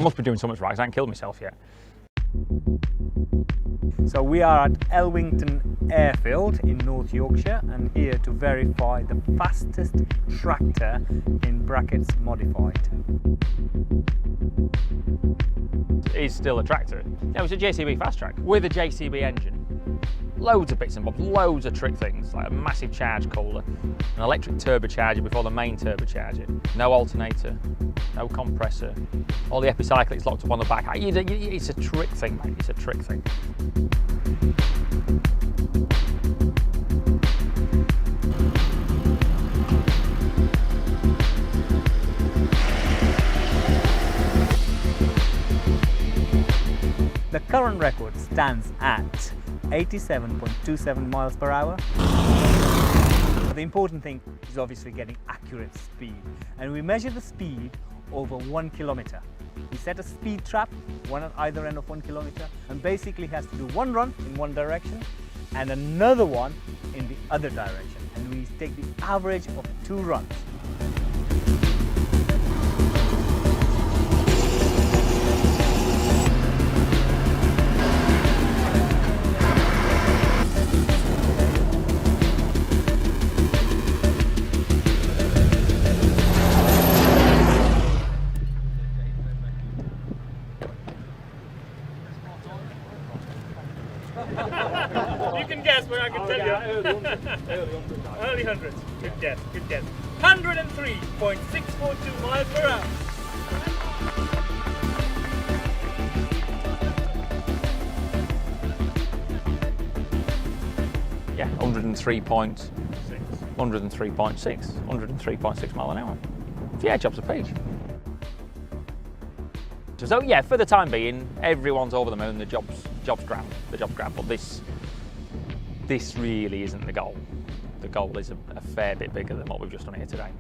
I must be doing so much right, 'cause I haven't killed myself yet. So we are at Elwington Airfield in North Yorkshire and here to verify the fastest tractor in brackets modified. It's still a tractor. Yeah, it was a JCB Fastrac with a JCB engine. Loads of bits and bobs, loads of trick things, like a massive charge cooler, an electric turbocharger before the main turbocharger, no alternator, no compressor, all the epicyclics locked up on the back. It's a trick thing, mate, it's a trick thing. The current record stands at 87.27 miles per hour. The important thing is obviously getting accurate speed, and we measure the speed over 1 kilometer. We set a speed trap, one at either end of 1 kilometer, and basically has to do one run in one direction and another one in the other direction, and we take the average of 2 runs. You can guess, but I can tell you. Early hundreds. Good guess, good guess. 103.642 miles per hour. Yeah, 103.6, 103.6 mile an hour. Yeah, job's a page. So yeah, for the time being, everyone's over the moon. The job's grand. But this really isn't the goal. The goal is a fair bit bigger than what we've just done here today.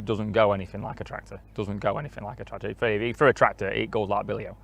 Doesn't go anything like a tractor. Doesn't go anything like a tractor. For a tractor, it goes like Billio.